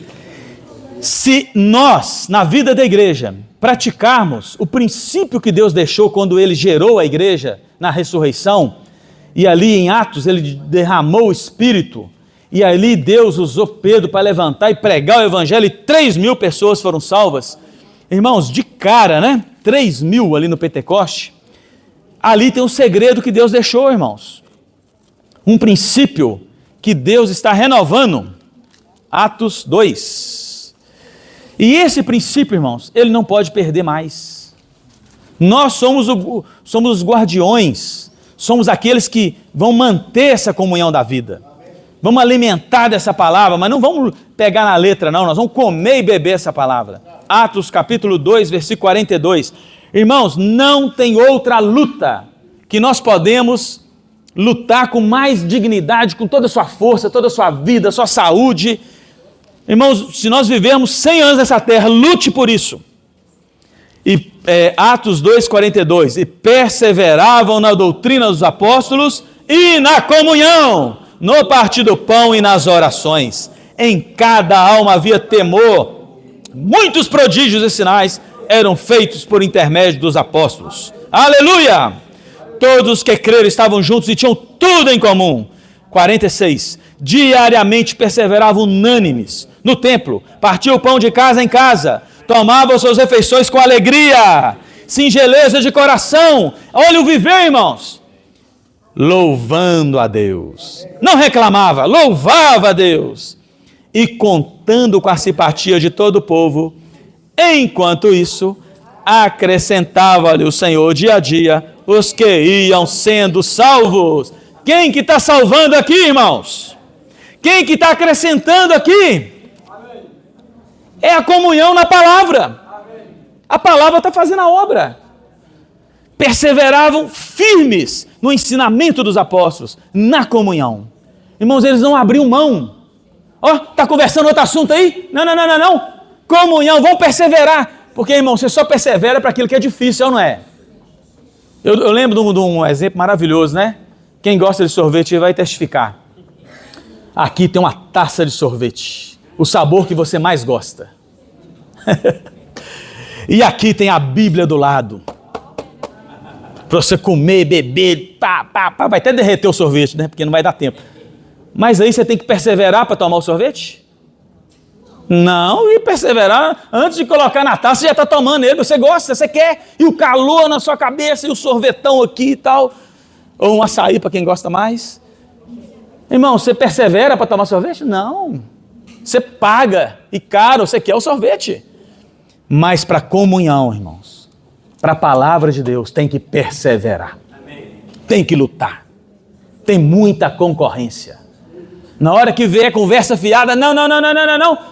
Se nós, na vida da igreja, praticarmos o princípio que Deus deixou quando Ele gerou a igreja na ressurreição, e ali em Atos Ele derramou o Espírito, e ali Deus usou Pedro para levantar e pregar o Evangelho, e 3.000 pessoas foram salvas. Irmãos, de cara, né? 3.000 ali no Pentecoste. Ali tem um segredo que Deus deixou, irmãos. Um princípio que Deus está renovando. Atos 2. E esse princípio, irmãos, ele não pode perder mais. Nós somos os guardiões, somos aqueles que vão manter essa comunhão da vida. Vamos alimentar dessa palavra, mas não vamos pegar na letra, não. Nós vamos comer e beber essa palavra. Atos capítulo 2, versículo 42. Irmãos, não tem outra luta que nós podemos lutar com mais dignidade, com toda a sua força, toda a sua vida, a sua saúde. Irmãos, se nós vivermos 100 anos nessa terra, lute por isso. E Atos 2, 42. E perseveravam na doutrina dos apóstolos e na comunhão, no partir do pão e nas orações. Em cada alma havia temor. Muitos prodígios e sinais eram feitos por intermédio dos apóstolos. Aleluia! Todos que creram estavam juntos e tinham tudo em comum. 46. Diariamente perseveravam unânimes no templo, partiam o pão de casa em casa, tomavam suas refeições com alegria, singeleza de coração. Olha o viver, irmãos. Louvando a Deus. Não reclamava, louvava a Deus. E contando com a simpatia de todo o povo. Enquanto isso, acrescentava-lhe o Senhor dia a dia os que iam sendo salvos. Quem que está salvando aqui, irmãos? Quem que está acrescentando aqui? É a comunhão na palavra. A palavra está fazendo a obra. Perseveravam firmes no ensinamento dos apóstolos, na comunhão. Irmãos, eles não abriam mão. Está conversando outro assunto aí? Não. Comunhão, vão perseverar. Porque, irmão, você só persevera para aquilo que é difícil, ou não é? Eu lembro de um exemplo maravilhoso, né? Quem gosta de sorvete vai testificar. Aqui tem uma taça de sorvete, o sabor que você mais gosta. E aqui tem a Bíblia do lado, para você comer, beber, vai até derreter o sorvete, né? Porque não vai dar tempo. Mas aí você tem que perseverar para tomar o sorvete? Não, e perseverar, antes de colocar na taça, você já está tomando ele, você gosta, você quer, e o calor na sua cabeça, e o sorvetão aqui e tal, ou um açaí para quem gosta mais. Irmão, você persevera para tomar sorvete? Não, você paga, e caro, você quer o sorvete. Mas para comunhão, irmãos, para a palavra de Deus, tem que perseverar, tem que lutar, tem muita concorrência. Na hora que vier conversa fiada, não.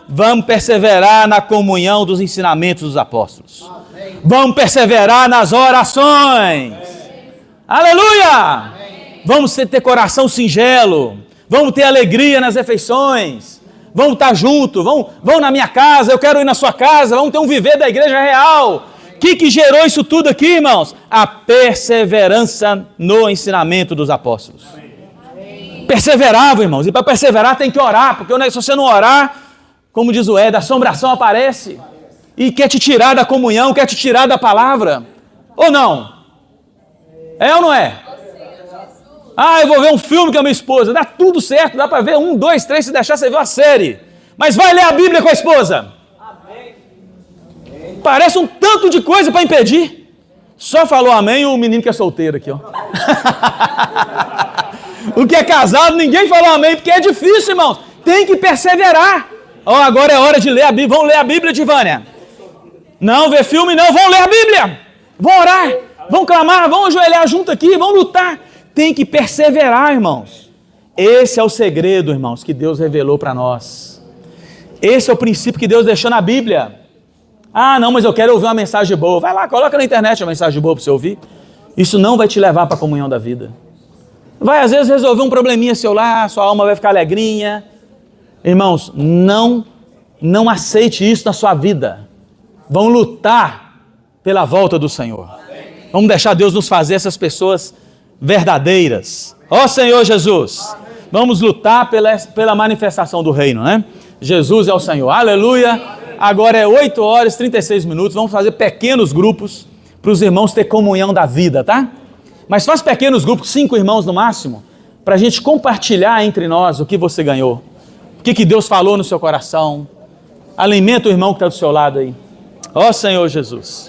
Vamos perseverar na comunhão dos ensinamentos dos apóstolos. Amém. Vamos perseverar nas orações. Amém. Aleluia! Amém. Vamos ter coração singelo. Vamos ter alegria nas refeições. Vamos estar juntos. Vão na minha casa, eu quero ir na sua casa. Vamos ter um viver da igreja real. O que gerou isso tudo aqui, irmãos? A perseverança no ensinamento dos apóstolos. Amém. Perseverava, irmãos, e para perseverar tem que orar, porque se você não orar, como diz o Ed, a assombração aparece e quer te tirar da comunhão, quer te tirar da palavra, ou não? É ou não é? Eu vou ver um filme com a minha esposa, dá tudo certo, dá para ver 1, 2, 3, se deixar você ver uma série, mas vai ler a Bíblia com a esposa. Parece um tanto de coisa para impedir. Só falou amém o menino que é solteiro aqui, ó. O que é casado, ninguém falou amém, porque é difícil, irmãos. Tem que perseverar. Agora é hora de ler a Bíblia. Vão ler a Bíblia, Divânia? Não, ver filme não, vão ler a Bíblia. Vão orar, vão clamar, vão ajoelhar junto aqui, vão lutar. Tem que perseverar, irmãos. Esse é o segredo, irmãos, que Deus revelou para nós. Esse é o princípio que Deus deixou na Bíblia. Não, mas eu quero ouvir uma mensagem boa. Vai lá, coloca na internet uma mensagem boa para você ouvir. Isso não vai te levar para a comunhão da vida. Vai às vezes resolver um probleminha seu lá, sua alma vai ficar alegrinha. Irmãos, não aceite isso na sua vida. Vão lutar pela volta do Senhor. Vamos deixar Deus nos fazer essas pessoas verdadeiras. Senhor Jesus, vamos lutar pela manifestação do reino, né? Jesus é o Senhor, aleluia. Agora é 8h36, vamos fazer pequenos grupos para os irmãos ter comunhão da vida, tá? Mas faz pequenos grupos, 5 irmãos no máximo, para a gente compartilhar entre nós o que você ganhou. O que Deus falou no seu coração. Alimenta o irmão que está do seu lado aí. Senhor Jesus.